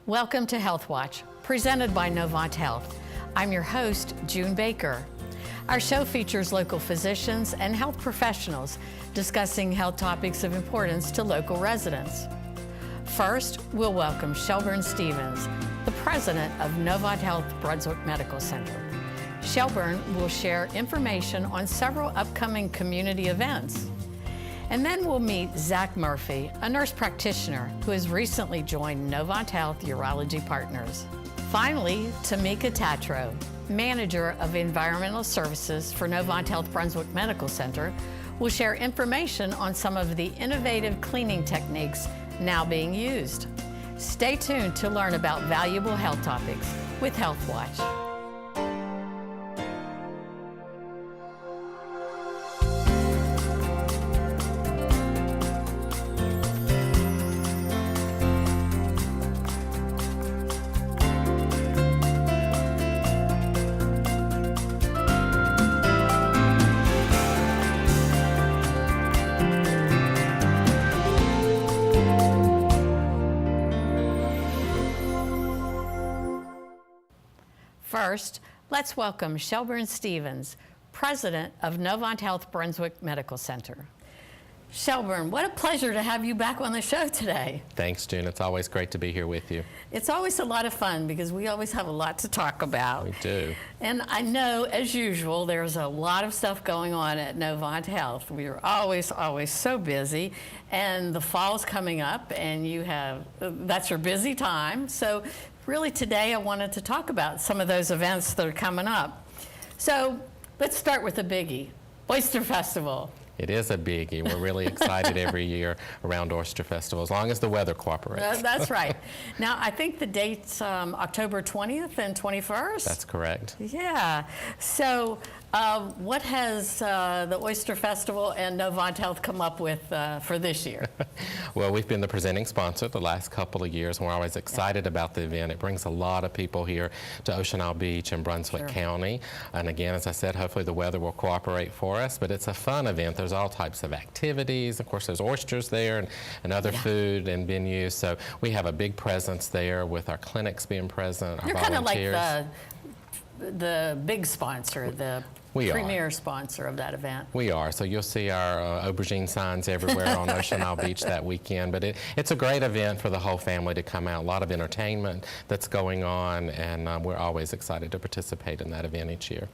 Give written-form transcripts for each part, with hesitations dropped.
Welcome to HealthWatch, presented by Novant Health. I'm your host, June Baker. Our show features local physicians and health professionals discussing health topics of importance to local residents. First, we'll welcome Shelburne Stephens, the president of Novant Health Brunswick Medical Center. Shelburne will share information on several upcoming community events. And then we'll meet Zach Murphy, a nurse practitioner who has recently joined Novant Health Urology Partners. Finally, Tamika Tatro, manager of environmental services for Novant Health Brunswick Medical Center, will share information on some of the innovative cleaning techniques now being used. Stay tuned to learn about valuable health topics with HealthWatch. First, let's welcome Shelburne Stephens, president of Novant Health Brunswick Medical Center. Shelburne, what a pleasure to have you back on the show today. Thanks, June. It's always great to be here with you. It's always a lot of fun because we always have a lot to talk about. We do. And I know, as usual, there's a lot of stuff going on at Novant Health. We are always so busy, and the fall's coming up, and that's your busy time. So really today I wanted to talk about some of those events that are coming up. So let's start with a biggie, Oyster Festival. It is a biggie. We're really excited every year around Oyster Festival, as long as the weather cooperates. That's right. Now, I think the date's October 20th and 21st? That's correct. Yeah. So what has the Oyster Festival and Novant Health come up with for this year? Well, we've been the presenting sponsor the last couple of years, and we're always excited about the event. It brings a lot of people here to Ocean Isle Beach and Brunswick County. And again, as I said, hopefully the weather will cooperate for us, but it's a fun event. There's all types of activities. Of course, there's oysters there and other food and venues. So we have a big presence there with our clinics being present, our volunteers. You're kind of like the big sponsor, the premier sponsor of that event. We are. So you'll see our aubergine signs everywhere on Ocean Isle Beach that weekend. But it's a great event for the whole family to come out. A lot of entertainment that's going on, and we're always excited to participate in that event each year.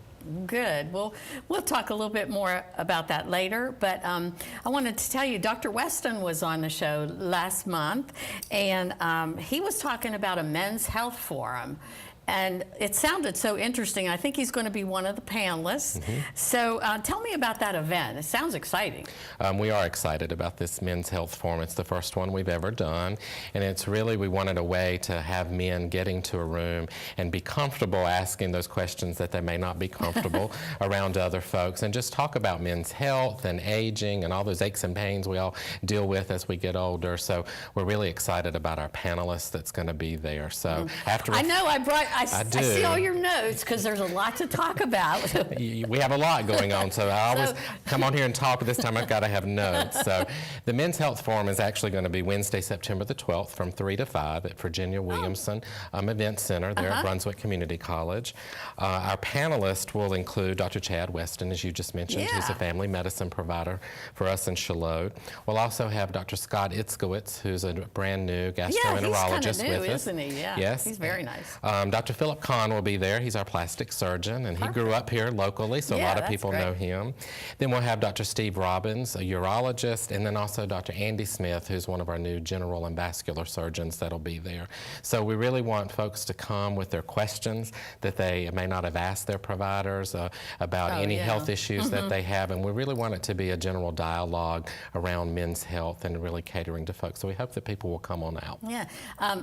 Good. Well, we'll talk a little bit more about that later, but I wanted to tell you, Dr. Weston was on the show last month, and he was talking about a men's health forum. And it sounded so interesting. I think he's going to be one of the panelists. So tell me about that event. It sounds exciting. We are excited about this Men's Health Forum. It's the first one we've ever done. And it's really, we wanted a way to have men get into a room and be comfortable asking those questions that they may not be comfortable around other folks, and just talk about men's health and aging and all those aches and pains we all deal with as we get older. So we're really excited about our panelists that's going to be there. So after I know I see all your notes because there's a lot to talk about. We have a lot going on, so I always come on here and talk, but this time I've got to have notes. So the Men's Health Forum is actually going to be Wednesday, September the 12th from 3 to 5 at Virginia Williamson Event Center there at Brunswick Community College. Our panelists will include Dr. Chad Weston, as you just mentioned. He's a family medicine provider for us in Shallotte. We'll also have Dr. Scott Itzkowitz, who's a brand new gastroenterologist he's kind of new, with us. Isn't he? Yeah. Yes. He's very nice. Dr. Philip Kahn will be there. He's our plastic surgeon, and he grew up here locally, so a lot of people know him. Then we'll have Dr. Steve Robbins, a urologist, and then also Dr. Andy Smith, who's one of our new general and vascular surgeons that'll be there. So we really want folks to come with their questions that they may not have asked their providers about any health issues that they have, and we really want it to be a general dialogue around men's health and really catering to folks. So we hope that people will come on out. Yeah.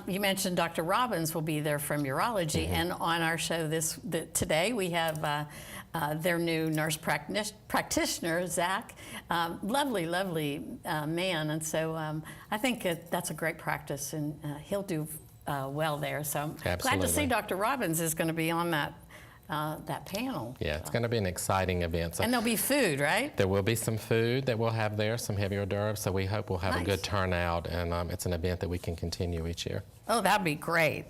You mentioned Dr. Robbins will be there from urology, and on our show today we have their new nurse practitioner, Zach. Lovely man, and so I think that's a great practice, and he'll do well there. So I'm glad to see Dr. Robbins is going to be on that that panel. Yeah, it's going to be an exciting event. So and there'll be food, right? there will be some food that we'll have there, some heavy hors d'oeuvres, so we hope we'll have a good turnout, and it's an event that we can continue each year. Oh, that'd be great.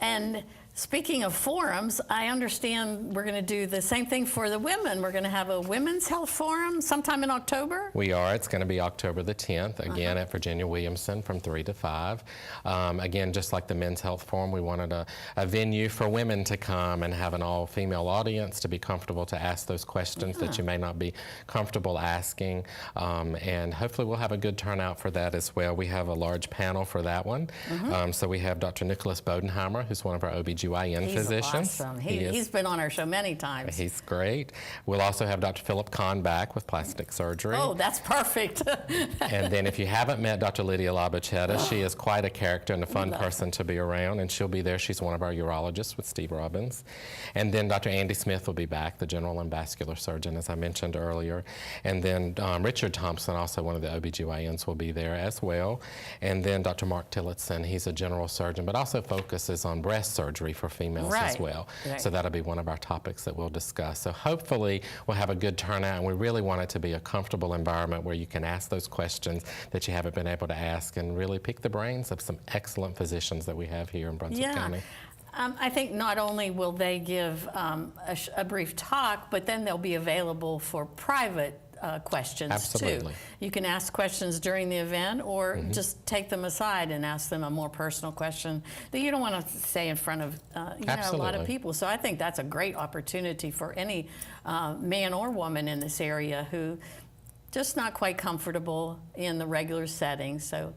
And speaking of forums, I understand we're going to do the same thing for the women. We're going to have a women's health forum sometime in October? We are. It's going to be October the 10th, again at Virginia Williamson from 3 to 5. Again, just like the men's health forum, we wanted a venue for women to come and have an all-female audience to be comfortable to ask those questions that you may not be comfortable asking. And hopefully we'll have a good turnout for that as well. We have a large panel for that one. So we have Dr. Nicholas Bodenheimer, who's one of our OBGYN physicians. Awesome. He's been on our show many times. He's great. We'll also have Dr. Philip Kahn back with plastic surgery. Oh, that's perfect. And then if you haven't met Dr. Lydia Labachetta, she is quite a character and a fun person to be around, and she'll be there. She's one of our urologists with Steve Robbins. And then Dr. Andy Smith will be back, the general and vascular surgeon, as I mentioned earlier. And then Richard Thompson, also one of the OBGYNs, will be there as well. And then Dr. Mark Tillotson, he's a general surgeon, but also focuses on breast surgery for females as well. So that'll be one of our topics that we'll discuss. So hopefully we'll have a good turnout, and we really want it to be a comfortable environment where you can ask those questions that you haven't been able to ask and really pick the brains of some excellent physicians that we have here in Brunswick County. I think not only will they give a brief talk, but then they'll be available for private questions too. You can ask questions during the event, or just take them aside and ask them a more personal question that you don't want to say in front of a lot of people. So I think that's a great opportunity for any man or woman in this area who just not quite comfortable in the regular setting. So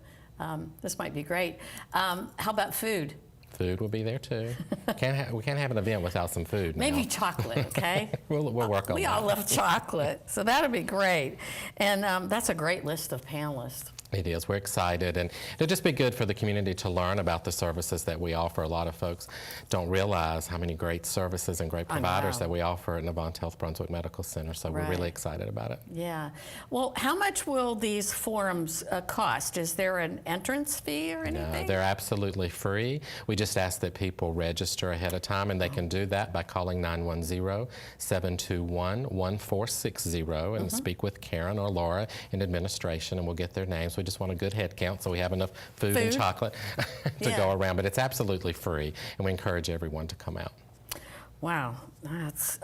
this might be great. How about food? Food will be there too. We can't have an event without some food now. Maybe chocolate, okay? We'll work on that. We all love chocolate, so that'll be great. And that's a great list of panelists. It is. We're excited, and it'll just be good for the community to learn about the services that we offer. A lot of folks don't realize how many great services and great providers that we offer at Novant Health Brunswick Medical Center, so we're really excited about it. Yeah. Well, how much will these forums cost? Is there an entrance fee or anything? No, they're absolutely free. We just ask that people register ahead of time, and they can do that by calling 910-721-1460 and speak with Karen or Laura in administration, and we'll get their names. We just want a good head count so we have enough food and chocolate to go around. But it's absolutely free, and we encourage everyone to come out. Wow, that's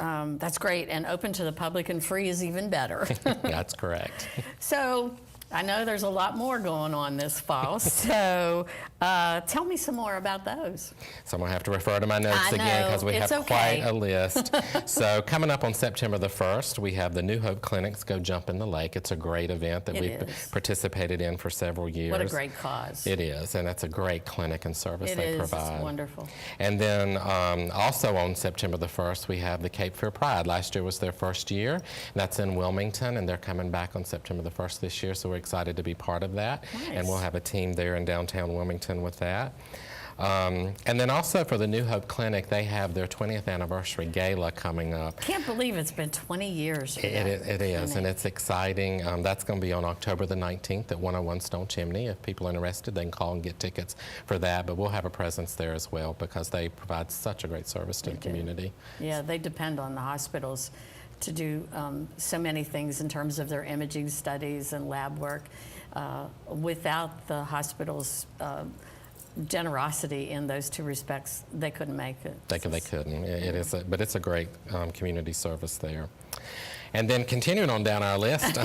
great, and open to the public and free is even better. That's correct. So I know there's a lot more going on this fall, so tell me some more about those. So I'm going to have to refer to my notes again because we have quite a list. So coming up on September the 1st, we have the New Hope Clinics Go Jump in the Lake. It's a great event that we've participated in for several years. What a great cause. It is, and that's a great clinic and service they provide. It's wonderful. And then also on September the 1st, we have the Cape Fear Pride. Last year was their first year. That's in Wilmington, and they're coming back on September the 1st this year, so we're excited to be part of that. And we'll have a team there in downtown Wilmington with that. And then also for the New Hope Clinic, they have their 20th anniversary gala coming up. Can't believe it's been 20 years. It is, and it's exciting. That's going to be on October the 19th at 101 Stone Chimney. If people are interested, they can call and get tickets for that. But we'll have a presence there as well because they provide such a great service to the community. Yeah, they depend on the hospitals to do so many things in terms of their imaging studies and lab work. Without the hospital's generosity in those two respects, they couldn't make it. They couldn't. It is, but it's a great community service there. And then continuing on down our list,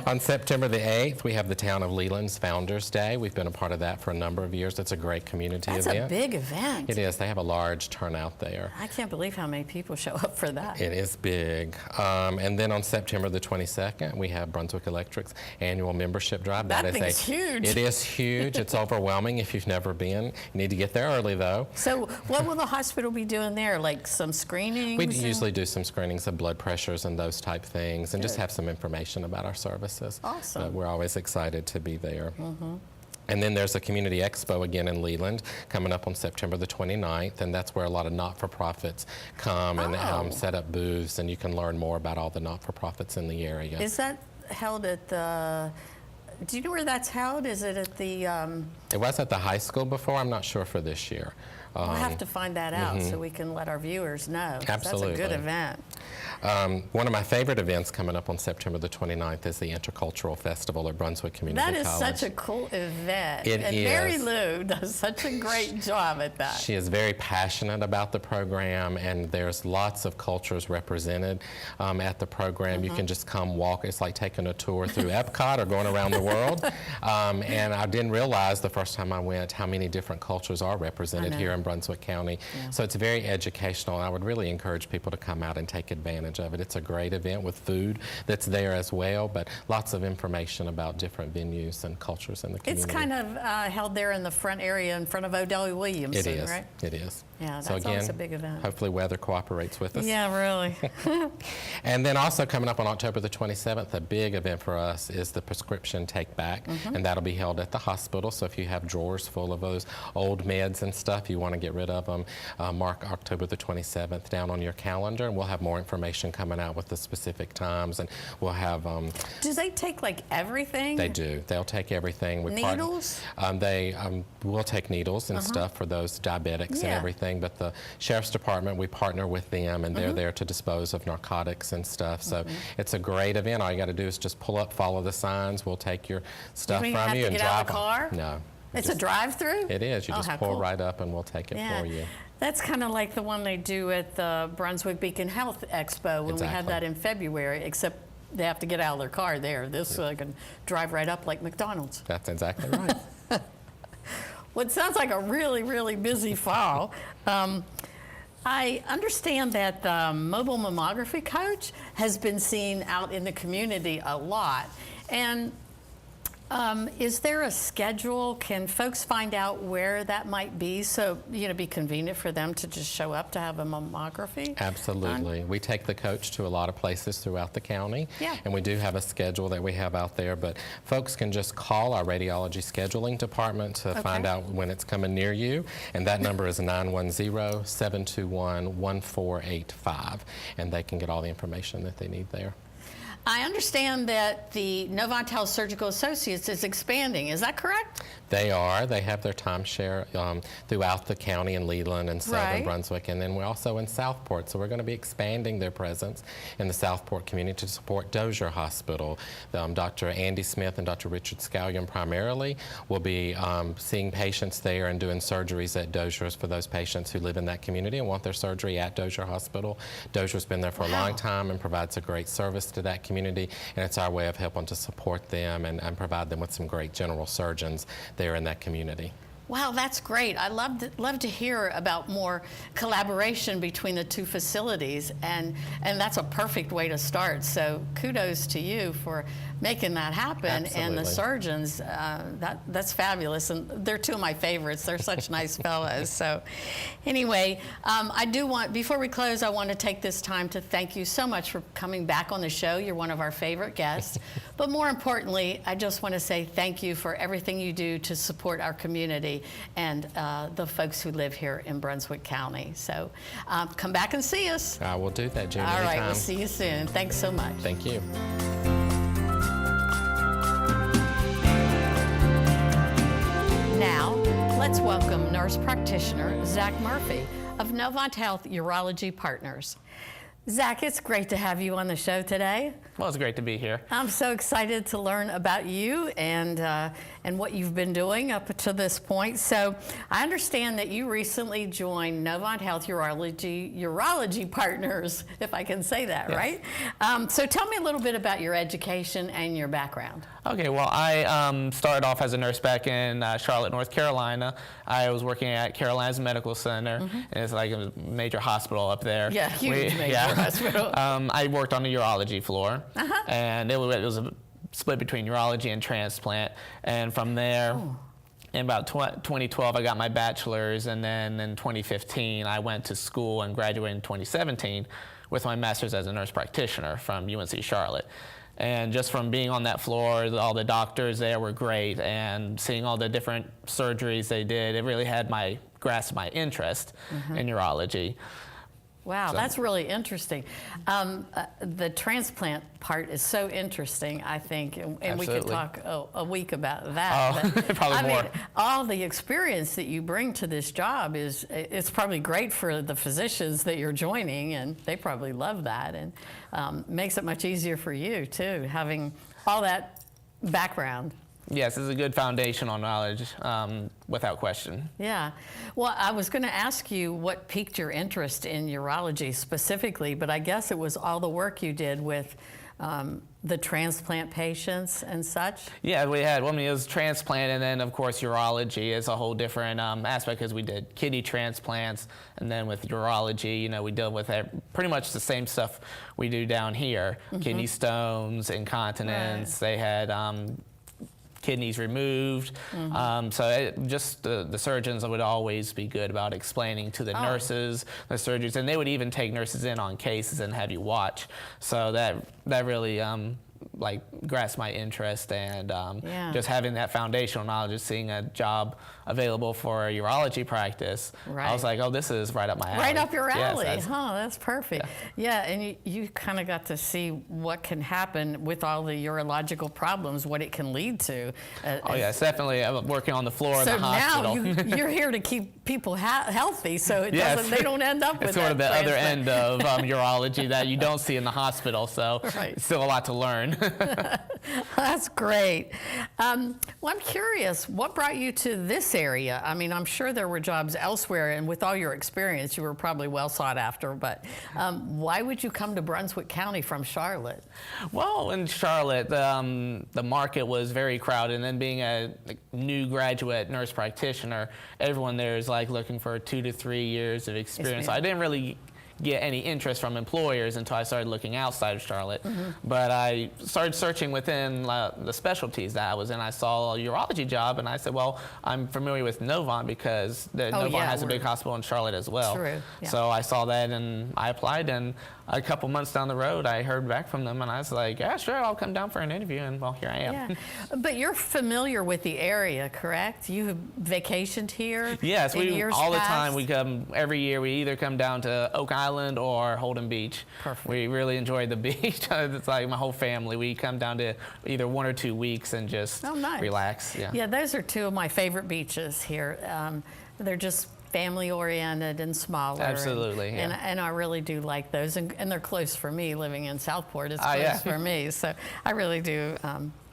on September the 8th, we have the Town of Leland's Founders Day. We've been a part of that for a number of years. It's a great community event. That's a big event. It is. They have a large turnout there. I can't believe how many people show up for that. It is big. And then on September the 22nd, we have Brunswick Electric's annual membership drive. That thing's huge. It is huge. It's overwhelming if you've never been. You need to get there early, though. So what will the hospital be doing there? Like some screenings? We usually do some screenings of blood pressures and those type things, and just have some information about our services. Awesome. But we're always excited to be there. And then there's a community expo again in Leland coming up on September the 29th, and that's where a lot of not-for-profits come and set up booths, and you can learn more about all the not-for-profits in the area. Is that held at the Do you know where that's held? Is it at the... It was at the high school before. I'm not sure for this year. We'll have to find that out so we can let our viewers know. Absolutely. That's a good event. One of my favorite events coming up on September the 29th is the Intercultural Festival at Brunswick Community College. That is such a cool event. It and is. Mary Lou does such a great job at that. She is very passionate about the program, and there's lots of cultures represented at the program. You can just come walk. It's like taking a tour through Epcot or going around the world. And I didn't realize the first time I went how many different cultures are represented here in Brunswick County. Yeah. So it's very educational. I would really encourage people to come out and take advantage of it. It's a great event with food that's there as well, but lots of information about different venues and cultures in the community. It's kind of held there in the front area in front of O'Dell Williamson, it is. Right? It is. Yeah, that's so again, always a big event. Hopefully weather cooperates with us. Yeah, really. And then also coming up on October the 27th, a big event for us is the prescription take back, and that'll be held at the hospital. So if you have drawers full of those old meds and stuff, you want to get rid of them, mark October the 27th down on your calendar, and we'll have more information coming out with the specific times, and we'll have... do they take like everything? They do. They'll take everything. Needles? They will take needles and stuff for those diabetics and everything, but the Sheriff's Department, we partner with them, and they're there to dispose of narcotics and stuff. So it's a great event. All you got to do is just pull up, follow the signs. We'll take your stuff from you and drive. You get out of the car? No. It's a drive-through? It is. You just pull right up and we'll take it for you. That's kind of like the one they do at the Brunswick Beacon Health Expo when we had that in February, except they have to get out of their car there. This can drive right up like McDonald's. That's exactly right. Well, it sounds like a really, really busy fall. I understand that the mobile mammography coach has been seen out in the community a lot. And is there a schedule? Can folks find out where that might be so, be convenient for them to just show up to have a mammography? Absolutely. We take the coach to a lot of places throughout the county. Yeah. And we do have a schedule that we have out there, but folks can just call our radiology scheduling department to find out when it's coming near you. And that number is 910-721-1485. And they can get all the information that they need there. I understand that the Novant Health Surgical Associates is expanding. Is that correct? They are. They have their timeshare throughout the county in Leland and Southern Brunswick, and then we're also in Southport. So we're going to be expanding their presence in the Southport community to support Dozier Hospital. Dr. Andy Smith and Dr. Richard Scallion primarily will be seeing patients there and doing surgeries at Dozier's for those patients who live in that community and want their surgery at Dozier Hospital. Dozier's been there for a long time and provides a great service to that community, and it's our way of helping to support them and provide them with some great general surgeons there in that community. Wow, that's great. I love to hear about more collaboration between the two facilities, and that's a perfect way to start. So kudos to you for making that happen. Absolutely. And the surgeons, that's fabulous. And they're two of my favorites. They're such nice fellows. So anyway, I do want, before we close, I want to take this time to thank you so much for coming back on the show. You're one of our favorite guests. But more importantly, I just want to say thank you for everything you do to support our community and the folks who live here in Brunswick County. So come back and see us. I will do that, June. All right, we'll see you soon. Thanks so much. Thank you. Now, let's welcome nurse practitioner Zach Murphy of Novant Health Urology Partners. Zach, it's great to have you on the show today. Well, it's great to be here. I'm so excited to learn about you and what you've been doing up to this point. So I understand that you recently joined Novant Health Urology Partners, if I can say that, right? So tell me a little bit about your education and your background. Okay, well, I started off as a nurse back in Charlotte, North Carolina. I was working at Carolinas Medical Center, and it's like a major hospital up there. Yeah, huge major hospital. I worked on the urology floor, and it was a split between urology and transplant. And from there, in about 2012, I got my bachelor's, and then in 2015, I went to school and graduated in 2017 with my master's as a nurse practitioner from UNC Charlotte. And just from being on that floor, all the doctors there were great, and seeing all the different surgeries they did, it really had grasped my interest in urology. Wow, So- that's really interesting. The transplant part is so interesting, I think, and we could Absolutely. talk a week about that. Oh, But, probably I more. mean, all the experience that you bring to this job it's probably great for the physicians that you're joining, and they probably love that, and makes it much easier for you too, having all that background. Yes, it's a good foundational knowledge, without question. Yeah. Well, I was going to ask you what piqued your interest in urology specifically, but I guess it was all the work you did with the transplant patients and such. Yeah, we had, well, I mean, it was transplant, and then of course urology is a whole different aspect, because we did kidney transplants, and then with urology, you know, we deal with pretty much the same stuff we do down here: kidney stones, incontinence. They had kidneys removed. So the surgeons would always be good about explaining to the nurses, the surgeons, and they would even take nurses in on cases and have you watch. So that really like grasped my interest, and just having that foundational knowledge of seeing a job available for a urology practice, I was like, oh, this is right up my alley. Right up your alley. Yes, That's perfect. Yeah, and you kind of got to see what can happen with all the urological problems, what it can lead to. Oh yes, definitely. I'm working on the floor of the hospital. So now you're here to keep people healthy, so it doesn't, they don't end up with it's sort of the that other transplant. end of urology that you don't see in the hospital, so it's still a lot to learn. That's great. Well, I'm curious, what brought you to this area? I mean, I'm sure there were jobs elsewhere, and with all your experience, you were probably well sought after, but why would you come to Brunswick County from Charlotte? Well, in Charlotte, the market was very crowded, and then being a new graduate nurse practitioner, everyone there is like looking for 2 to 3 years of experience. So I didn't really get any interest from employers until I started looking outside of Charlotte. But I started searching within the specialties that I was in. I saw a urology job, and I said, well, I'm familiar with Novant, because Novant has a big hospital in Charlotte as well. True. Yeah. So I saw that, and I applied, and a couple months down the road, I heard back from them, and I was like, yeah, sure, I'll come down for an interview, and well, here I am. Yeah. But you're familiar with the area, correct? You have vacationed here? Yes, in years all the past? time. We come every year. We either come down to Oak Island or Holden Beach. Perfect. We really enjoy the beach. It's like my whole family. We come down to either 1 or 2 weeks and just relax. Yeah, those are two of my favorite beaches here. They're just family-oriented and smaller. Absolutely, and I really do like those, and they're close for me. Living in Southport is close for me, so I really do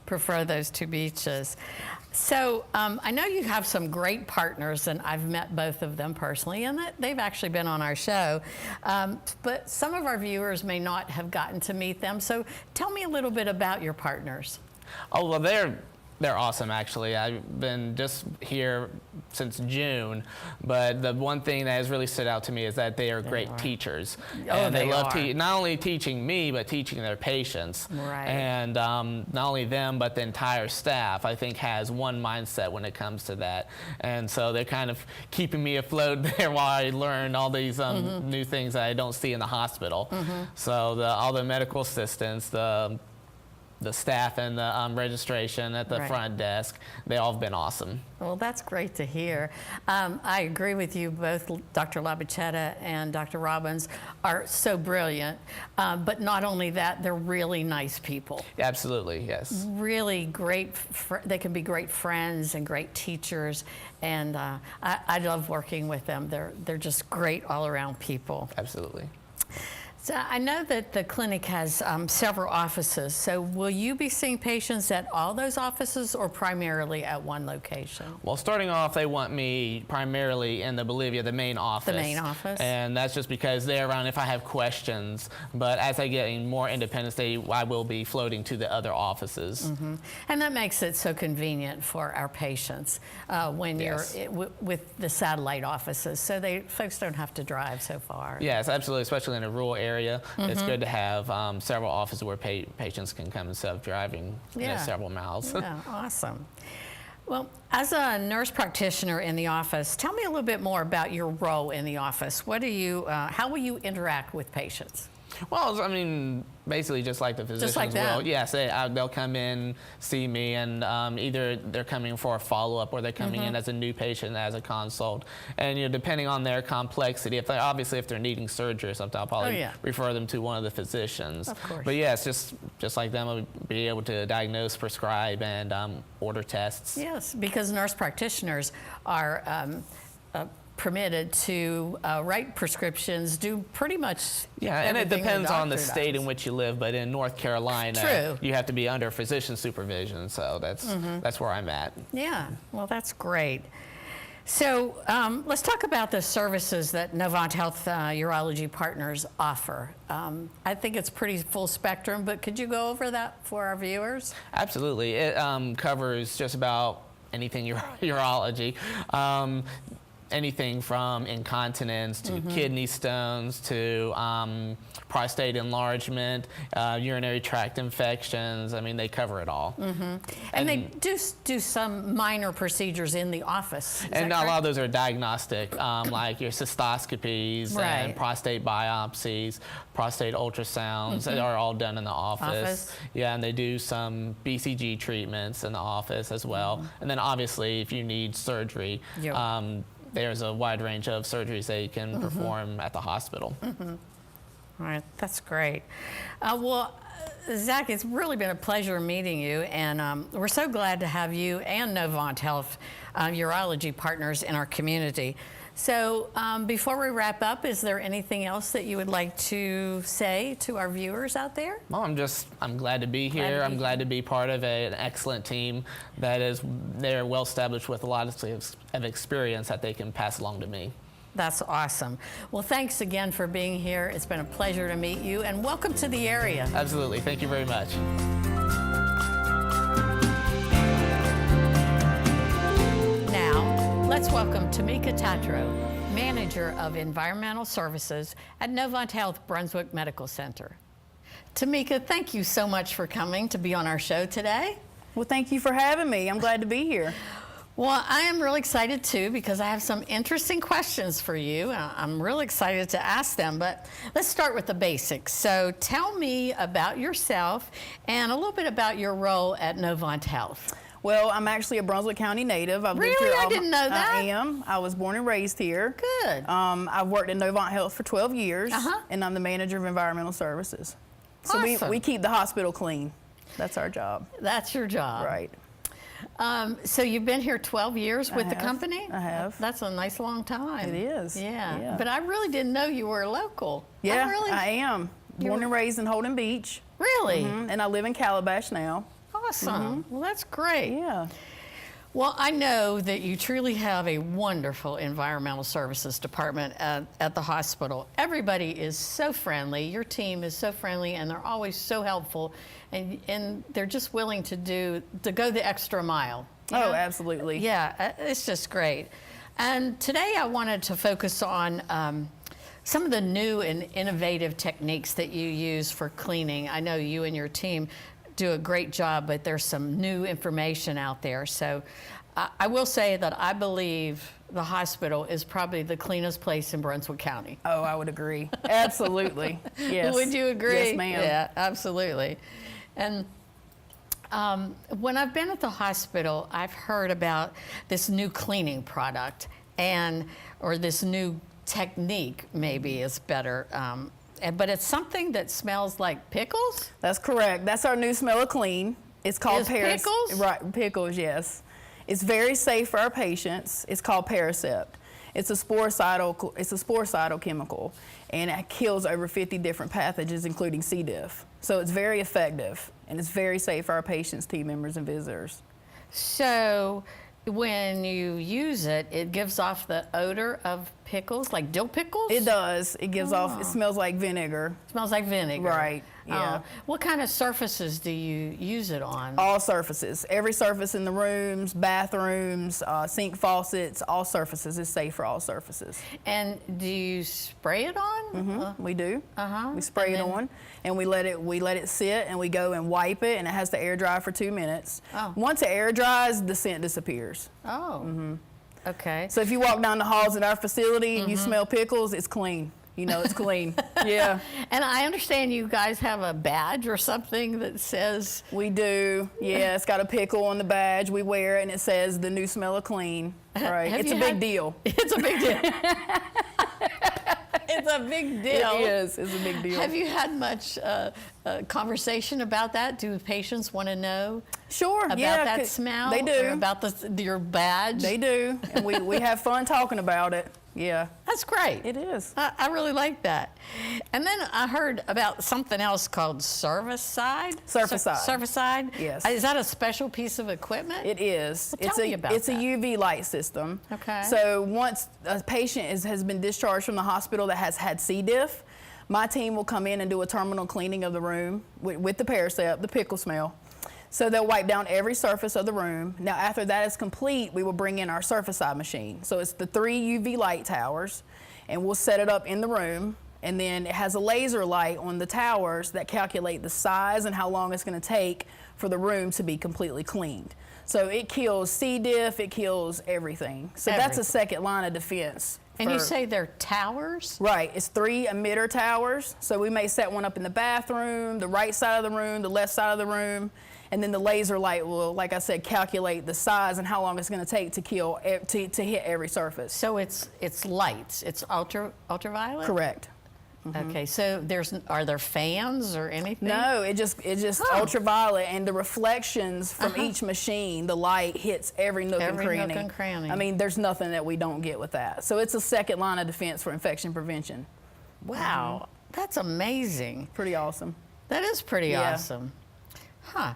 prefer those two beaches. So I know you have some great partners, and I've met both of them personally, and they've actually been on our show. But some of our viewers may not have gotten to meet them. So tell me a little bit about your partners. Oh, well, they're awesome, actually. I've been just here since June, but the one thing that has really stood out to me is that they are great teachers. And they love not only teaching me, but teaching their patients. Right. And not only them, but the entire staff, I think, has one mindset when it comes to that. And so they're kind of keeping me afloat there while I learn all these new things that I don't see in the hospital. So all the medical assistants, the staff and the registration at the front desk, they all have been awesome. Well, that's great to hear. I agree with you. Both Dr. Labachetta and Dr. Robbins are so brilliant. But not only that, they're really nice people. Absolutely, yes. Really great. They can be great friends and great teachers. And I love working with them. They're just great all-around people. Absolutely. So I know that the clinic has several offices. So will you be seeing patients at all those offices or primarily at one location? Well, starting off, they want me primarily in the Bolivia, the main office. The main office. And that's just because they're around if I have questions. But as I get more independence, I will be floating to the other offices. And that makes it so convenient for our patients when you're with the satellite offices. So folks don't have to drive so far. Yes, absolutely, especially in a rural area. It's good to have several offices where patients can come instead of driving several miles. Yeah, awesome. Well, as a nurse practitioner in the office, tell me a little bit more about your role in the office. What do you, how will you interact with patients? Well, I mean, basically just like the physicians like that. will. Yes, they'll come in, see me, and either they're coming for a follow-up or they're coming in as a new patient as a consult. And depending on their complexity, if they're needing surgery or something, I'll probably refer them to one of the physicians. Of course. But yes, just like them, I'll be able to diagnose, prescribe, and order tests. Yes, because nurse practitioners are permitted to write prescriptions, do pretty much and it depends on the doctor state does. in which you live, but in North Carolina, you have to be under physician supervision, so that's where I'm at. Yeah, well, that's great. So let's talk about the services that Novant Health Urology Partners offer. I think it's pretty full spectrum, but could you go over that for our viewers? Absolutely. It covers just about anything urology. Anything from incontinence to kidney stones to prostate enlargement, urinary tract infections. I mean, they cover it all. And they do some minor procedures in the office. And a lot of those are diagnostic, like your cystoscopies and prostate biopsies, prostate ultrasounds that are all done in the office. Yeah, and they do some BCG treatments in the office as well. And then obviously, if you need surgery, there's a wide range of surgeries they can perform at the hospital. All right, that's great. Well, Zach, it's really been a pleasure meeting you, and we're so glad to have you and Novant Health Urology Partners in our community. So before we wrap up, is there anything else that you would like to say to our viewers out there? Well, I'm glad to be here. I'm glad to be part of an excellent team they're well established with a lot of experience that they can pass along to me. That's awesome. Well, thanks again for being here. It's been a pleasure to meet you, and welcome to the area. Absolutely. Thank you very much. Let's welcome Tamika Tatro, Manager of Environmental Services at Novant Health Brunswick Medical Center. Tamika, thank you so much for coming to be on our show today. Well, thank you for having me. I'm glad to be here. Well, I am really excited too because I have some interesting questions for you. I'm really excited to ask them, but let's start with the basics. So tell me about yourself and a little bit about your role at Novant Health. Well, I'm actually a Brunswick County native. I've lived Really? here I didn't know that. I am. I was born and raised here. Good. I've worked at Novant Health for 12 years, and I'm the manager of environmental services. So Awesome. we keep the hospital clean. That's our job. That's your job. Right. So you've been here 12 years with the company? I have. That's a nice long time. It is. Yeah. But I really didn't know you were local. Yeah, I am. Born and raised in Holden Beach. Really? And I live in Calabash now. Awesome. Well, that's great. Yeah. Well, I know that you truly have a wonderful environmental services department at the hospital. Everybody is so friendly. Your team is so friendly, and they're always so helpful, and they're just willing to go the extra mile. Oh, absolutely. Yeah, it's just great. And today I wanted to focus on some of the new and innovative techniques that you use for cleaning. I know you and your team do a great job, but there's some new information out there. So I will say that I believe the hospital is probably the cleanest place in Brunswick County. Oh, I would agree. Absolutely. Yes. Would you agree? Yes, ma'am. Yeah, absolutely. And when I've been at the hospital, I've heard about this new cleaning product or this new technique, maybe is better. But it's something that smells like pickles? That's correct. That's our new smell of clean. It's called pickles? Right, pickles, yes. It's very safe for our patients. It's called Paracept. It's a sporicidal chemical, and it kills over 50 different pathogens, including C. diff. So it's very effective, and it's very safe for our patients, team members, and visitors. So when you use it, it gives off the odor of pickles, like dill pickles? It does. It gives off, it smells like vinegar. Smells like vinegar. Right, yeah. What kind of surfaces do you use it on? All surfaces. Every surface in the rooms, bathrooms, sink faucets, all surfaces. It's safe for all surfaces. And do you spray it on? We do. We spray it on, and we let it sit, and we go and wipe it, and it has to air dry for 2 minutes. Once it air dries, the scent disappears. Okay. So if you walk down the halls at our facility and you smell pickles, it's clean. you know it's clean. Yeah. And I understand you guys have a badge or something that says... We do. Yeah, it's got a pickle on the badge. We wear it, and it says, the new smell of clean. Right. It's a big deal. It's a big deal. It's a big deal. It is. It's a big deal. Have you had much conversation about that? Do patients want to know about that smell? They do. Or about your badge? They do. And we have fun talking about it. Yeah. That's great. It is. I really like that. And then I heard about something else called Surficide. Surficide? Yes. Is that a special piece of equipment? It is. Well, tell me about it's that. a UV light system. Okay. So once a patient has been discharged from the hospital that has had C. diff, my team will come in and do a terminal cleaning of the room with the Paracept, the pickle smell. So they'll wipe down every surface of the room. Now, after that is complete, we will bring in our Surficide machine. So it's the 3 UV light towers, and we'll set it up in the room. And then it has a laser light on the towers that calculate the size and how long it's going to take for the room to be completely cleaned. So it kills C. diff, it kills everything. So that's a second line of defense. And you say they're towers? Right, it's 3 emitter towers. So we may set one up in the bathroom, the right side of the room, the left side of the room, and then the laser light will, like I said, calculate the size and how long it's going to take to kill to hit every surface. So it's lights. It's ultraviolet? Correct. Okay, so are there fans or anything? No, it just ultraviolet, and the reflections from each machine, the light hits every nook and cranny. I mean, there's nothing that we don't get with that. So it's a second line of defense for infection prevention. Wow, that's amazing. Pretty awesome. That is pretty awesome. Huh.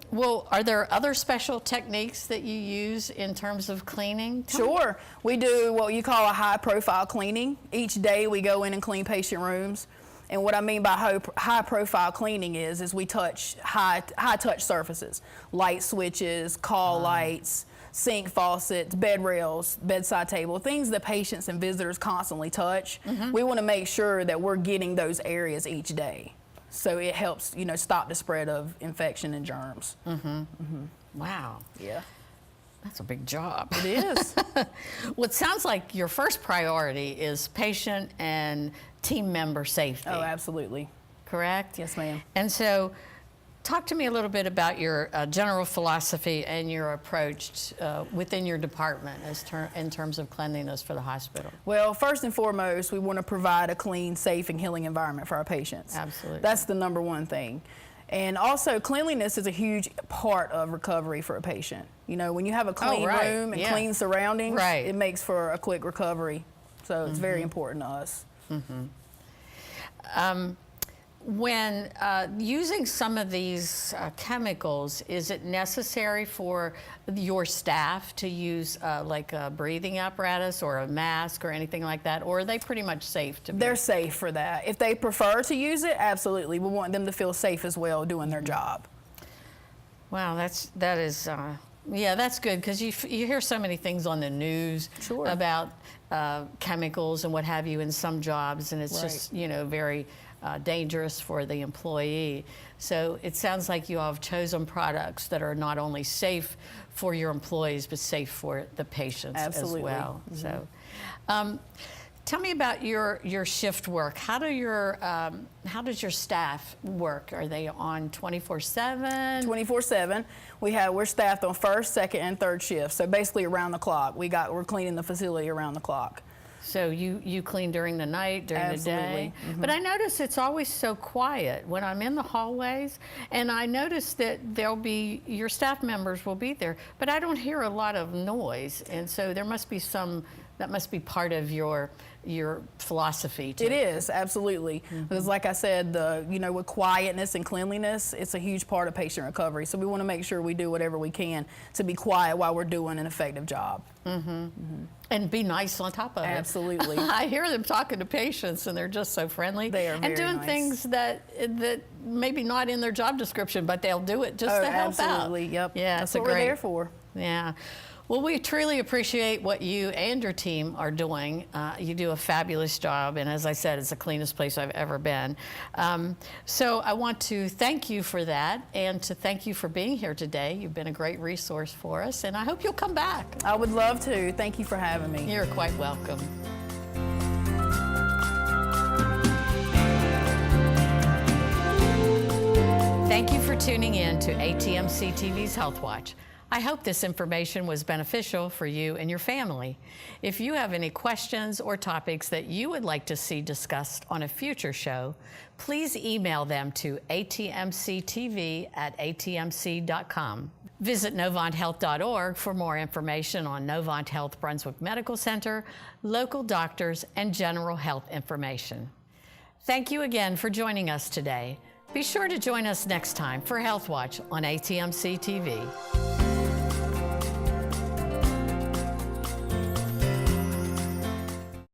Well, are there other special techniques that you use in terms of cleaning? Sure. We do what you call a high-profile cleaning. Each day we go in and clean patient rooms. And what I mean by high-profile cleaning is we touch high-touch surfaces, light switches, call lights, sink faucets, bed rails, bedside table, things that patients and visitors constantly touch. We want to make sure that we're getting those areas each day. So it helps, stop the spread of infection and germs. Wow. Yeah. That's a big job. It is. Well, it sounds like your first priority is patient and team member safety. Oh, absolutely. Correct? Yes, ma'am. And so talk to me a little bit about your general philosophy and your approach within your department in terms of cleanliness for the hospital. Well, first and foremost, we want to provide a clean, safe, and healing environment for our patients. Absolutely. That's the number one thing. And also, cleanliness is a huge part of recovery for a patient. When you have a clean room and clean surroundings, it makes for a quick recovery. So it's very important to us. When using some of these chemicals, is it necessary for your staff to use like a breathing apparatus or a mask or anything like that, or are they pretty much safe to? They're safe for that. If they prefer to use it, absolutely. We want them to feel safe as well doing their job. Wow, that is that's good, because you hear so many things on the news about chemicals and what have you in some jobs, and it's just very dangerous for the employee. So it sounds like you all have chosen products that are not only safe for your employees, but safe for the patients as well. So tell me about your shift work. How does your staff work? Are they on 24/7? 24/7. We're staffed on first, second, and third shift. So basically around the clock. We're cleaning the facility around the clock. So you clean during the night, during the day? But I notice it's always so quiet when I'm in the hallways, and I notice that your staff members will be there, but I don't hear a lot of noise, and so there must be that must be part of your philosophy too. It is, absolutely. Because like I said, with quietness and cleanliness, it's a huge part of patient recovery. So we want to make sure we do whatever we can to be quiet while we're doing an effective job. And be nice on top of it. Absolutely. I hear them talking to patients, and they're just so friendly. They are very and doing nice. Things that maybe not in their job description, but they'll do it just to help out. Absolutely, yep. Yeah, that's what we're there for. Yeah. Well, we truly appreciate what you and your team are doing. You do a fabulous job, and as I said, it's the cleanest place I've ever been. So I want to thank you for that, and to thank you for being here today. You've been a great resource for us, and I hope you'll come back. I would love to. Thank you for having me. You're quite welcome. Thank you for tuning in to ATMC TV's Health Watch. I hope this information was beneficial for you and your family. If you have any questions or topics that you would like to see discussed on a future show, please email them to atmctv@atmc.com. Visit NovantHealth.org for more information on Novant Health Brunswick Medical Center, local doctors, and general health information. Thank you again for joining us today. Be sure to join us next time for Health Watch on ATMC TV.